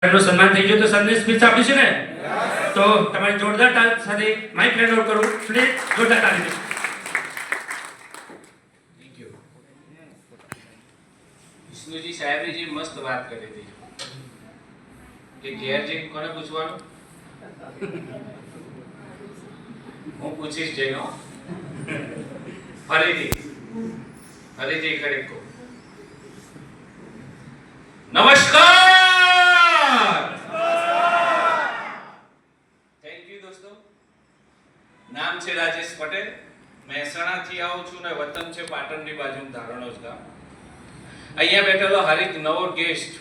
નું સન્માન થઈ ગયું તો સંદેશ સ્પીચ આપી છે ને તો તમારી જોરદાર તાલ સાથે માઇક હેન્ડ ઓવર કરું પ્લીઝ જોરદાર તાળી થેન્ક યુ વિષ્ણુજી સાહેબે જે મસ્ત વાત કરી હતી કે ઘેર જઈને કોને પૂછવાનું હું પૂછીશ જઈને ફરીથી ખડે કો નમસ્કાર નામ છે રાજેશ પટેલ મહેસાણાથી આવું છું ને વતન છે પાટણની બાજુમાં ધારણોજ ગામ અહીંયા બેઠેલો હરેક નવો ગેસ્ટ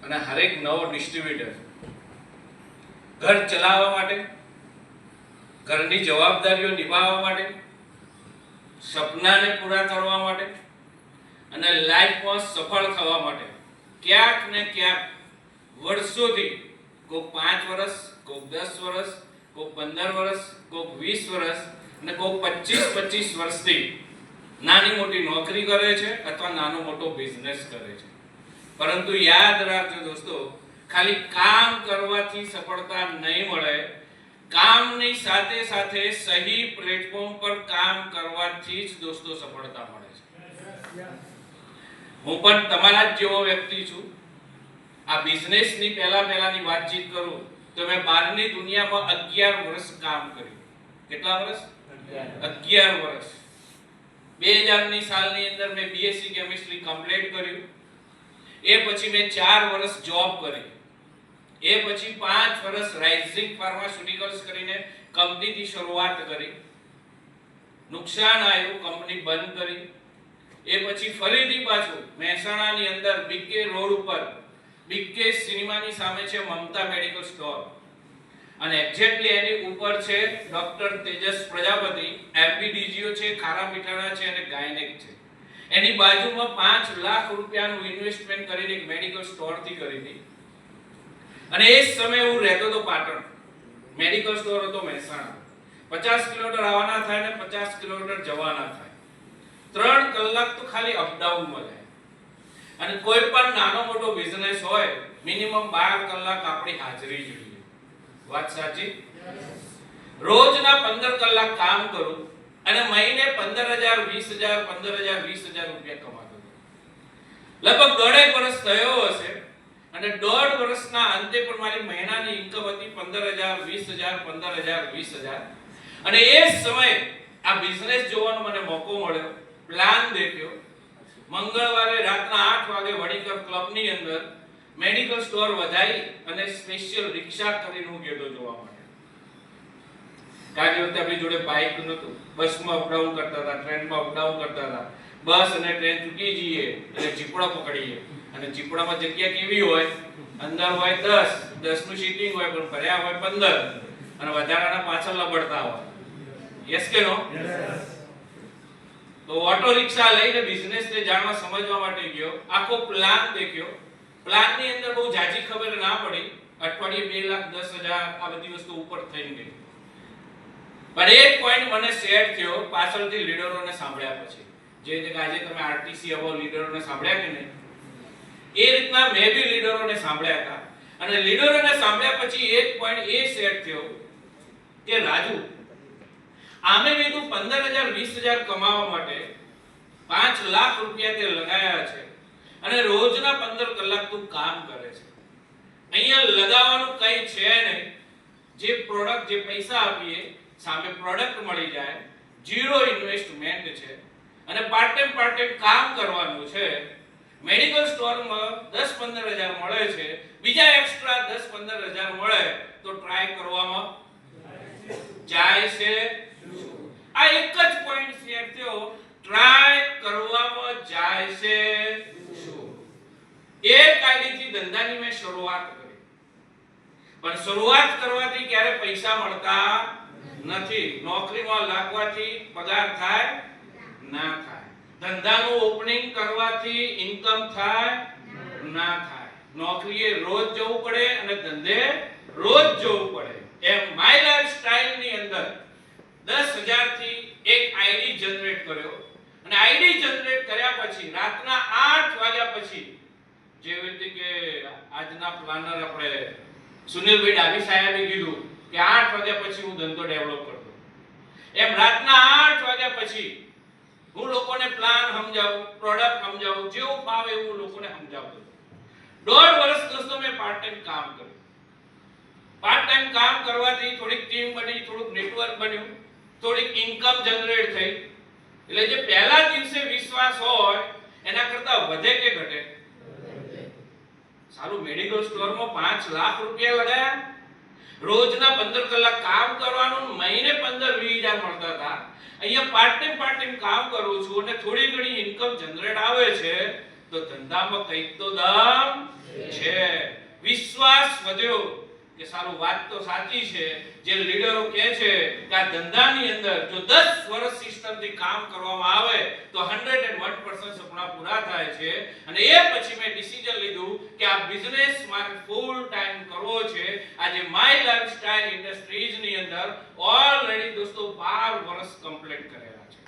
અને હરેક નવો ડિસ્ટ્રીબ્યુટર ઘર ચલાવવા માટે ઘરની જવાબદારીઓ નિભાવવા માટે સપનાને પૂરા કરવા માટે અને લાઈફમાં સફળ થવા માટે ક્યાંક ને ક્યાંક વર્ષોથી કોઈ 5 વર્ષ કોઈ 10 વર્ષ કોઈ 15 વર્ષ કોઈ 20 વર્ષ અને કોઈ 25 વર્ષથી નાની મોટી નોકરી કરે છે અથવા નાનો મોટો બિઝનેસ કરે છે પરંતુ યાદ રાખજો દોસ્તો ખાલી કામ કરવાથી સફળતા નહીં મળે કામની સાથે સાથે સહી પ્લેટફોર્મ પર કામ કરવાથી જ દોસ્તો સફળતા મળે છે હું પણ તમારા જ જેવો વ્યક્તિ છું આ બિઝનેસની પહેલાની વાતચીત કરું તો મેં બહારની દુનિયામાં 11 વર્ષ કામ કર્યું કેટલા વર્ષ 11 વર્ષ 2000 ની સાલની અંદર મેં બીએસસી કેમિસ્ટ્રી કમ્પ્લીટ કર્યું એ પછી મેં 4 વર્ષ જોબ કરી એ પછી 5 વર્ષ રાઇઝિંગ ફાર્માસ્યુટિકલ્સ કરીને કંપનીથી શરૂઆત કરી નુકસાન આવ્યું કંપની બંધ કરી એ પછી ફરીથી પાછું મહેસાણાની અંદર બીકે રોડ ઉપર બીકે સિનેમાની સામે છે મમતા મેડિકલ સ્ટોર અને એક્ઝેક્ટલી એની ઉપર છે ડોક્ટર તેજસ પ્રજાપતિ એમપીડીજીઓ છે ખારા મીઠાના છે અને ગાયનેક છે એની બાજુમાં 5 લાખ રૂપિયાનું ઇન્વેસ્ટમેન્ટ કરીને એક મેડિકલ સ્ટોર થી કરી હતી અને એ સમયે હું રહેતો હતો પાટણ મેડિકલ સ્ટોર હતો મહેસાણા 50 કિલોમીટર આવવાના થાય ને 50 કિલોમીટર જવાના થાય 3 કલાક તો ખાલી અપડાઉન મળે અને કોઈ પણ નાનો મોટો બિઝનેસ હોય મિનિમમ 12 કલાક આપણી હાજરી જોઈએ વાત સાચી રોજના 15 કલાક કામ કરું અને મહિને 15000 20000 15000 20000 રૂપિયા કમાતો લગભગ 1.5 વર્ષ થયો હશે અને 1.5 વર્ષના અંતે પણ મારી મહિનાની ઇન્કમ હતી 15000 20000 15000 20000 અને એ સમયે આ બિઝનેસ જોવાનો મને મોકો મળ્યો પ્લાન દેખ્યો મંગળવારે રાતના 8 વાગે વડીકર ક્લબની અંદર મેડિકલ સ્ટોર વધાઈ અને સ્પેશિયલ રિક્ષા કરીને હું ગયો જોવા માટે કારણ કે આપણી જોડે બાઇક નહોતું બસમાં અપડાઉન કરતા હતા ટ્રેનમાં અપડાઉન કરતા હતા બસ અને ટ્રેન ચૂકી જઈએ એટલે ચીપડા પકડીએ અને ચીપડામાં જગ્યા કેવી હોય અંદર હોય 10 નું સીટિંગ હોય પણ ભર્યા હોય 15 અને વધારાના પાછળ લબડતા હોય યસ કે નો તો ઓટો રિક્ષા લઈને બિઝનેસને જાણવા સમજવા માટે ગયો આખો પ્લાન દેખ્યો પ્લાન ની અંદર બહુ જાજી ખબર ના પડી અઠવાડિયે 2,10,000 આ બધી વસ્તુ ઉપર થઈ ગઈ પણ એક પોઈન્ટ મને સેટ થયો પાછળથી લીડરોને સાંભળ્યા પછી જે રીતે આજે તમે આરટીસી અબો લીડરોને સાંભળ્યા કે નહીં એ રીતના મેં બી લીડરોને સાંભળ્યા હતા અને લીડરોને સાંભળ્યા પછી એક પોઈન્ટ એ સેટ થયો કે રાજુ આમે મેં તું 15000 20000 કમાવા માટે 5 લાખ રૂપિયા તે લગાયા છે અને રોજના 15 કલાક તું કામ કરે છે અહીંયા લગાવવાનું કઈ છે નહીં જે પ્રોડક્ટ જે પૈસા આપીએ સામે પ્રોડક્ટ મળી જાય ઝીરો ઇન્વેસ્ટમેન્ટ છે અને પાર્ટ ટાઈમ કામ કરવાનું છે મેડિકલ સ્ટોરમાં 10-15000 મળે છે બીજા એક્સ્ટ્રા 10-15000 મળે તો ટ્રાય કરવામાં જાય છે આ એક જ પોઈન્ટ શેર થયો ટ્રાય કરવામાં જાય છે શું એક આઈડીથી ધંધાની મેં શરૂઆત કરી પણ શરૂઆત કરવાથી ક્યારે પૈસા મળતા નથી નોકરીમાં લાગવાથી પગાર થાય ના થાય ધંધાનું ઓપનિંગ કરવાથી ઇન્કમ થાય ના થાય નોકરીએ રોજ જવું પડે અને ધંધે રોજ જવું પડે એમ માય લાઈફ સ્ટાઈલ ની અંદર 10000 થી એક આઈડી જનરેટ કર્યો અને આઈડી જનરેટ કર્યા પછી રાતના 8 વાગ્યા પછી જેવી રીતે કે આજના પ્લાનર આપણે સુનિલભાઈ ડાભી સાહેબે કીધું કે 8 વાગ્યા પછી હું ધંધો ડેવલપ કરતો, એમ રાતના 8 વાગ્યા પછી હું લોકોને પ્લાન સમજાવું, પ્રોડક્ટ સમજાવું, જેવું ફાવે એવું લોકોને સમજાવતો. 1.5 વર્ષ દોસ્તો મેં પાર્ટ ટાઈમ કામ કર્યું. પાર્ટ ટાઈમ કામ કરવાથી થોડીક ટીમ બની, થોડુંક નેટવર્ક બન્યું, થોડીક ઇન્કમ જનરેટ થઈ. એટલે જે પહેલા દિવસે વિશ્વાસ હોય એના કરતા વધે કે ઘટે? સારું મેડિકલ સ્ટોરમાં 5 લાખ રૂપિયા લગાયા, રોજના 15 કલાક કામ કરવાનું, મહિને 15-20 હજાર મળતા હતા. અહીંયા પાર્ટ ટાઈમ કામ કરું છું અને થોડી ઘણી ઇન્કમ જનરેટ આવે છે, તો ધંધામાં કંઈક તો દમ છે. વિશ્વાસ વધ્યો કે સારું વાત તો સાચી છે જે લીડરો કહે છે કે આ ધંધાની અંદર જો 10 વર્ષ સિસ્ટમથી કામ કરવામાં આવે તો 101% સપના પૂરા થાય છે. અને એ પછી મેં ડિસિઝન લીધું કે આ બિઝનેસ મારે ફૂલ ટાઈમ કરવો છે. આજે માય લાઈફસ્ટાઈલ ઇન્ડસ્ટ્રીઝ ની અંદર ઓલરેડી દોસ્તો 12 વર્ષ કમ્પ્લીટ કરેલા છે.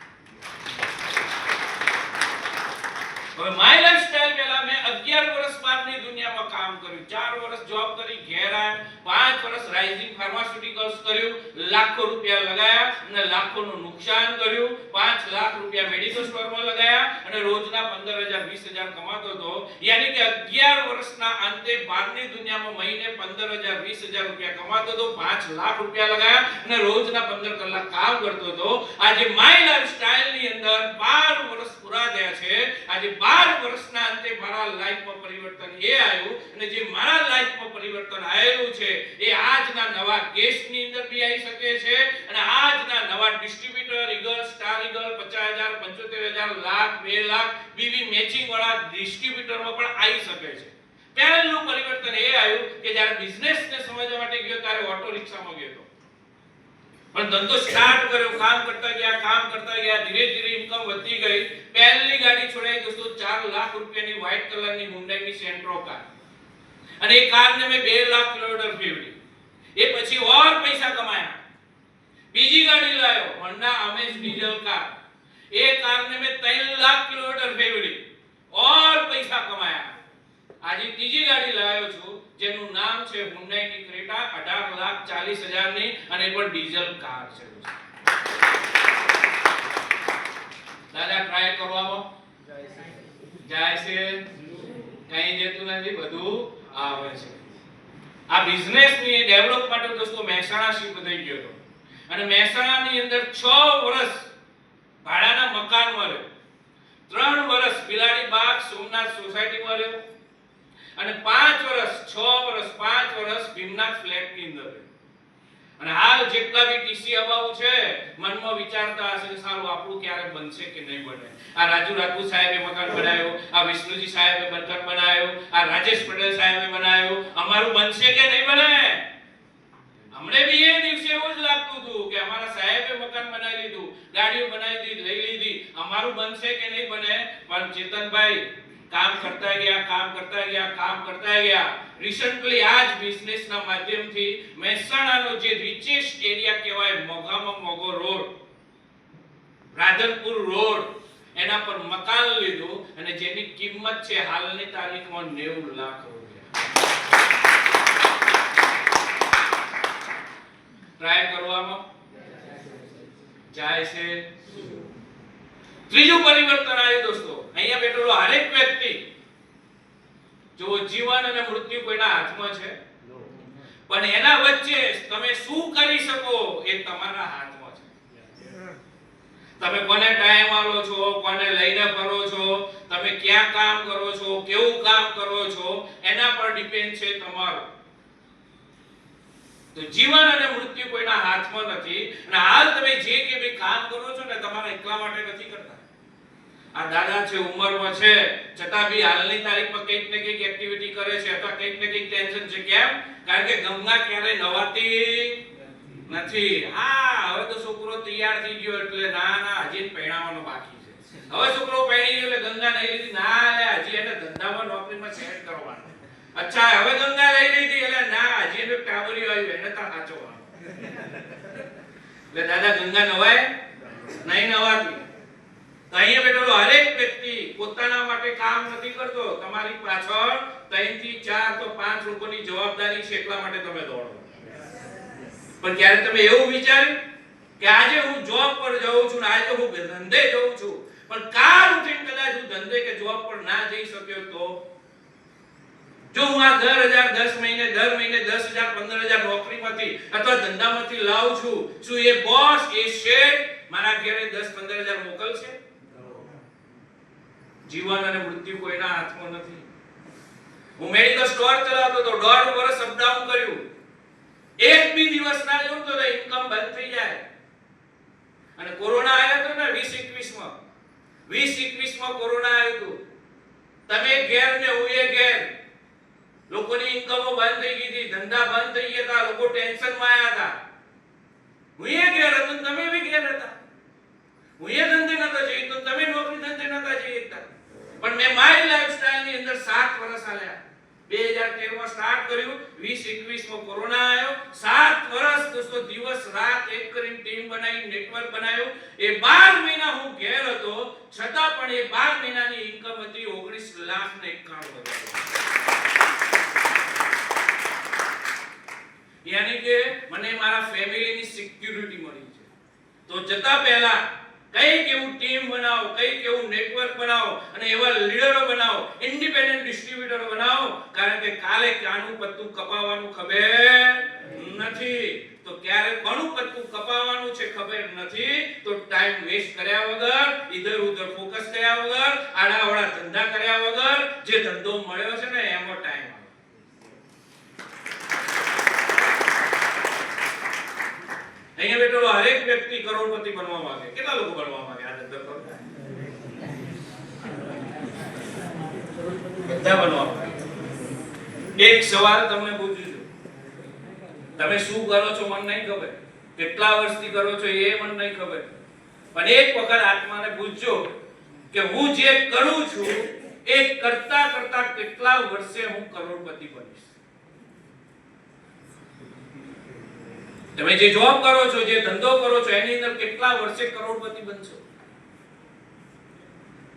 હવે માય લાઈફસ્ટાઈલ પહેલા મેં 11 વર્ષ બહારની દુનિયામાં કામ કર્યું, 4 વર્ષ જોબ કરી, ઘેર આવ્યા, 5 વર્ષ રાઇઝિંગ ફાર્માસ્યુટિકલ્સ કર્યું, લાખો રૂપિયા લગાયા અને લાખોનું નુકસાન કર્યું, 5 લાખ રૂપિયા મેડિકલ સ્ટોરમાં લગાયા અને રોજના 15,000-20,000 કમાતો હતો. યાની કે 11 વર્ષના અંતે બહારની દુનિયામાં મહિને 15,000-20,000 રૂપિયા કમાતો હતો, 5 લાખ રૂપિયા લગાયા અને રોજના 15 કલાક કામ કરતો હતો. આજે માય લાઈફસ્ટાઈલ ની અંદર 12 વર્ષ પૂરા થયા છે. આજે 12 વર્ષના અંતે મારા લાઈફમાં પરિવર્તન એ આવ્યું અને જે મારા લાઈફમાં પરિવર્તન આવેલું છે એ આજના નવા ગેસ્ટની અંદર બી આવી શકે છે અને આજના નવા distributor eagle, star eagle 50,000, 75,000, lakh, 2 lakh BV matching વાળા ડિસ્ટ્રીબ્યુટરમાં પણ આવી શકે છે. પહેલું પરિવર્તન એ આવ્યું કે જ્યારે બિઝનેસને સમજવા માટે ગયો ત્યારે ઓટો રિક્ષામાં ગયો હતો, પણ ધંધો સ્ટાર્ટ કર્યો, કામ કરતા ગયા, ધીરે ધીરે ઇન્કમ વધતી ગઈ. પહેલી ગાડી છોડાઈ દોસ્તો 4 લાખ રૂપિયાની વ્હાઇટ કલરની હુન્ડાઈની સેન્ટ્રો કાર, અને એ કારને મેં 2 લાખ કિલોમીટર ફેરવી. એ પછી ઓર પૈસા કમાયા. બીજી ગાડી લાયો, હોન્ડા અમેઝ ડીઝલ કાર. એ કારને મેં 3 લાખ કિલોમીટર ફેરવી, ઓર પૈસા કમાયા. આજે ત્રીજી ગાડી લાવ્યો છું જેનું નામ છે હુન્ડાઈની ક્રેટા, 18,40,000 ની અને એ પણ ડીઝલ કાર છે. દાદા ટ્રાય કરવામાં જાય છે, કઈ જતું નથી, બધું આવે છે. આ બિઝનેસ ની ડેવલપ માટે દોસ્તો મહેસાણા શિફ્ટ થઈ ગયો હતો અને મહેસાણાની અંદર 6 વર્ષ ભાડાના મકાનમાં રહ્યો, 3 વર્ષ બિલાડી બાગ સોમનાથ સોસાયટીમાં રહ્યો અને 5 વર્ષ ભીમનાથ ફ્લેટની અંદર રહ્યો. અને હાલ જેટલા બી ટીસી અબાઉ છે મનમાં વિચારતા હશે કે સારું આપણું ક્યારે બનશે કે નહીં બને. આ રાજુ રાજપૂત સાહેબે મકાન બનાવ્યો, આ વિષ્ણુજી સાહેબે મકાન બનાવ્યો, આ રાજેશ પટેલ સાહેબે બનાવ્યો, અમારું બનશે કે નહીં બને? હમણે બી એ દિવસે એવું જ લાગતું હતું કે અમારા સાહેબે મકાન બનાવી લીધું, ગાડીઓ બનાવી દીધી, લઈ લીધી, અમારું બનશે કે નહીં બને? પણ ચેતનભાઈ કામ કરતા ગયા. રિસન્ટલી આજ બિઝનેસના માધ્યમથી મહેસાણાનો જે રિચેસ્ટ એરિયા કહેવાય, મોગામાં મોગો રોડ, રાધનપુર રોડ, એના પર મકાન લીધું અને જેની કિંમત છે હાલની તારીખમાં 90 લાખ રૂપિયા. ટ્રાય કરવામાં જાય છે. ત્રીજું પરિવર્તન આવ્યું દોસ્તો, અહીંયા બેઠેલો હરેક વ્યક્તિ, જો જીવન અને મૃત્યુ કોઈના હાથમાં છે, પણ એના વચ્ચે તમે શું કરી શકો એ તમારા હાથમાં છે. તમે કોને ટાઈમ આલો છો, કોને લઈને ફરો છો, તમે ક્યાં કામ કરો છો, કેવું કામ કરો છો, એના પર ડિપેન્ડ છે તમારું. તો જીવન અને મૃત્યુ કોઈના હાથમાં નથી અને હાલ તમે જે કે ભઈ કામ કરો છો ને તમારા એકલા માટે નથી કરતા. આ દાદા છે, ઉંમરમાં છે, છતાં બી હાલની તારીખમાં કંઈક ને કંઈક એક્ટિવિટી કરે છે અથવા કંઈક ને કંઈક ટેન્શન છે. કેમ? કારણ કે ગંગા ક્યારેય નવાતી નથી. હા, હવે તો છોકરો તૈયાર થઈ ગયો એટલે ના હજી પરણાવવાનો બાકી છે. હવે છોકરો પરણી ગયો એટલે ગંગા નહીં લીધી, ના લે હજી એને ધંધામાં નોકરીમાં સેટ કરવાનો. અચ્છા, હવે ગંગા લઈ લીધી એટલે ના હજી એને ટાવરી આવ્યું એને તા સાચવવાનો. એટલે દાદા ગંગા નવાય નહીં, નવાતી. તો અહીંયા બેઠેલો હરેક વ્યક્તિ પોતાના માટે કામ નથી કરતો, તમારી પાછળ 3 થી 4 તો 5 લોકોની જવાબદારી છે, એટલા માટે તમે દોડો. પણ ક્યારે તમે એવું વિચાર્યું કે આજે હું જોબ પર જાઉં છું ને આજે હું ધંધે જાઉં છું, પણ કાલ ઉઠીને કદાચ હું ધંધે કે જોબ પર ના જઈ શક્યો તો જો હું આ 10,000 દર મહિને 10,000 15,000 નોકરીમાંથી અથવા ધંધામાંથી લાવું છું, શું એ બોસ એ શેઠ મારા ઘરે 10-15,000 મોકલશે? જીવન અને મૃત્યુ કોઈના હાથમાં નથી. હું મેડિકલ સ્ટોર ચલાવતો તો 1.5 વર્ષ અપડાઉન કર્યું. એક બી દિવસ ના જોઉં તો ઇન્કમ બંધ થઈ જાય. અને કોરોના આવ્યો તો ને 2021 માં કોરોના આવ્યો તો તમે ઘેર ને હું એ ઘેર, લોકોની ઇન્કમો બંધ થઈ ગઈ હતી, ધંધા બંધ થઈ ગયા હતા, લોકો ટેન્શન માં આવ્યા હતા. હું એ ઘેર હતો, તમે બી ઘેર હતા. હું એ ધંધે નતા જઈ તો તમે નોકરી ધંધે નતા જઈ શકતા. પણ મેં મારી લાઈફસ્ટાઈલ ની અંદર 7 વર્ષ આલ્યા. 2013 માં સ્ટાર્ટ કર્યું, 2021 માં કોરોના આવ્યો. 7 વર્ષ દોસ્તો દિવસ રાત એક કરીને ટીમ બનાવી, નેટવર્ક બનાવ્યું. એ 12 મહિના હું ઘેર હતો, છતાં પણ એ 12 મહિનાની ઇન્કમ હતી 19,91,000. યાની કે મને મારા ફેમિલીની સિક્યુરિટી મળી છે. તો જતા પહેલા કઈક એવું ટીમ બનાવો, કઈક એવું નેટવર્ક બનાવો અને એવા લીડરો બનાવો, ઇન્ડિપેન્ડન્ટ ડિસ્ટ્રીબ્યુટરો બનાવો, કારણ કે કાલે ક્યાંનું પત્તું કપાવવાનું ખબર નથી. તો ક્યારે કોનું પત્તું કપાવવાનું છે ખબર નથી, તો ટાઈમ વેસ્ટ કર્યા વગર, ઇધર ઉધર ફોકસ કર્યા વગર, આડાવડા ધંધા કર્યા વગર જે ધંધો મળ્યો છે ને એમાં ટાઈમ આવે. અહીંયા બેઠેલો હરેક વ્યક્તિ કરોડપતિ બનવા માંગે. કેટલા લોકો બનવા માંગે આ ધંધો કરો? બધા બનવા માંગે. એક સવાલ તમને પૂછું છું, તમે શું કરો છો મને નહીં ખબર, કેટલા વર્ષથી કરો છો એ મને નહીં ખબર, પણ એક વખત આત્માને પૂછજો કે હું જે કરું છું એ કરતા કરતા કેટલા વર્ષે હું કરોડપતિ બનીશ. તમે જે જોબ કરો છો, જે ધંધો કરો છો, એની અંદર કેટલા વર્ષે કરોડપતિ બનશો?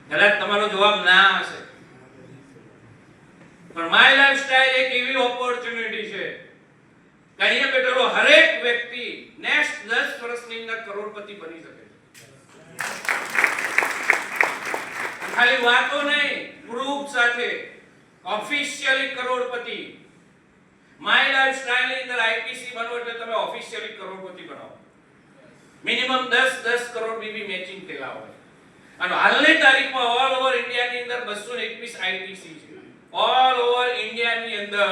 કદાચ તમારો જવાબ ના હશે, પણ માય લાઈફસ્ટાઈલ એક એવી ઓપોર્ચ્યુનિટી છે કે અહીંયા બેઠેલો હરેક વ્યક્તિ નેક્સ્ટ 10 વર્ષની અંદર કરોડપતિ બની શકે છે. ખાલી વાતો નહીં, પ્રૂફ સાથે ઓફિશિયલી કરોડપતિ. માય લાઈફસ્ટાઈલ ની અંદર આઈટીસી બનો એટલે તમે ઓફિશિયલી કરોડપતિ બનાવો. મિનિમમ 10 કરોડ બીબી મેચિંગ થયેલા હોય. અને હાલની તારીખમાં ઓલ ઓવર ઇન્ડિયાની અંદર 221 આઈટીસી છે. ઓલ ઓવર ઇન્ડિયાની અંદર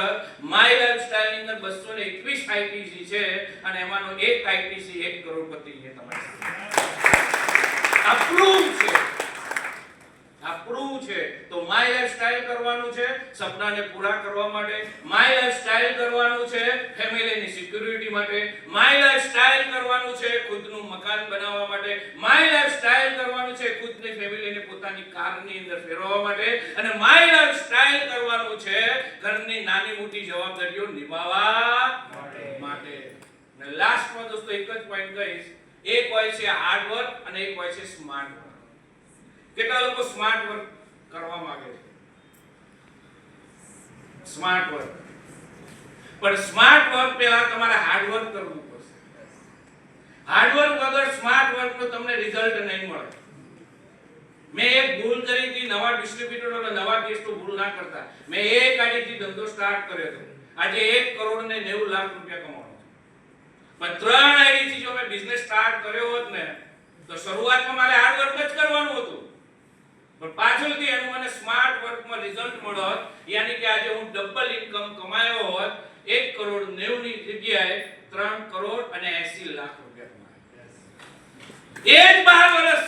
માય લાઈફસ્ટાઈલ ની અંદર 221 આઈટીસી છે અને એમાંનો એક આઈટીસી 1 કરોડપતિ છે તમારી સાથે. અપ્રૂવ છે, અપ્રૂવ છે. તો માય લાઈફસ્ટાઈલ કરવાનું છે સપનાને પૂરા કરવા માટે, માય લાઈફસ્ટાઈલ કરવાનું છે ફેમિલીની સિક્યુરિટી માટે, માય લાઈફસ્ટાઈલ કરવાનું છે ખુદનું મકાન બનાવવા માટે, માય લાઈફસ્ટાઈલ કરવાનું છે ખુદની ફેમિલીને પોતાની કારની અંદર ફેરવવા માટે, અને માય લાઈફસ્ટાઈલ કરવાનું છે ઘરની નાની મોટી જવાબદારીઓ નિભાવવા માટે. અને લાસ્ટમાં દોસ્તો એક જ પોઈન્ટ કહીશ, એક હોય છે હાર્ડ વર્ક અને એક હોય છે સ્માર્ટ વર્ક. કેટલા લોકો સ્માર્ટ વર્ક કરવા માંગે છે? Smart work. પણ સ્માર્ટ વર્ક પહેલા તમારે હાર્ડ વર્ક કરવું પડશે. હાર્ડ વર્ક વગર સ્માર્ટ વર્ક નો તમને રિઝલ્ટ નહીં મળે. મેં એક ભૂલ કરી હતી, નવા ડિસ્ટ્રીબ્યુટરો અને નવા ગેસ્ટો ભૂલ ના કરતા. મેં એક આઈડીથી ધંધો સ્ટાર્ટ કર્યો હતો, આજે 1 કરોડ ને 90 લાખ રૂપિયા કમાવાનો છું. પણ 3 આઈડીથી જો મેં બિઝનેસ સ્ટાર્ટ કર્યો હોત ને તો શરૂઆતમાં મારે હાર્ડ વર્ક જ કરવાનું હતું, પણ પાછળથી એનું મને સ્માર્ટ વર્કમાં રિઝલ્ટ મળ્યો હોત. યાની કે આજે હું ડબલ ઇન્કમ કમાયો હોત. 1 કરોડ 90 ની જગ્યાએ 3 કરોડ અને 80 લાખ રૂપિયા કમાયા. એ જ 12 વર્ષ,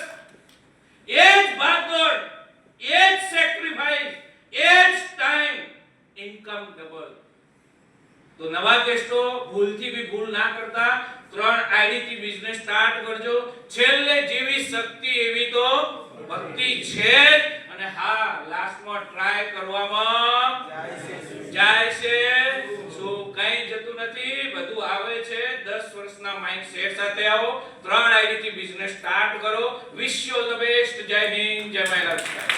એ જ ભાગદોડ, એ જ સેક્રિફાઈસ, એ જ ટાઈમ, ઇન્કમ ડબલ. તો નવા ગેસ્ટો ભૂલથી બી ભૂલ ના કરતા, 3 આઈડી થી બિઝનેસ સ્ટાર્ટ કરજો. છેલ્લે જેવી શક્તિ એવી તો ભક્તિ છે. અને હા, લાસ્ટમાં ટ્રાય કરવામાં જાય છે. શું કઈ જતું નથી, બધું આવે છે. 10 વર્ષના માઇન્ડ માઇક સેટ સાથે આવો, 3 આઈડી થી બિઝનેસ સ્ટાર્ટ કરો. Wish you all the best. જય હિન્દ, જય મહારાષ્ટ્ર.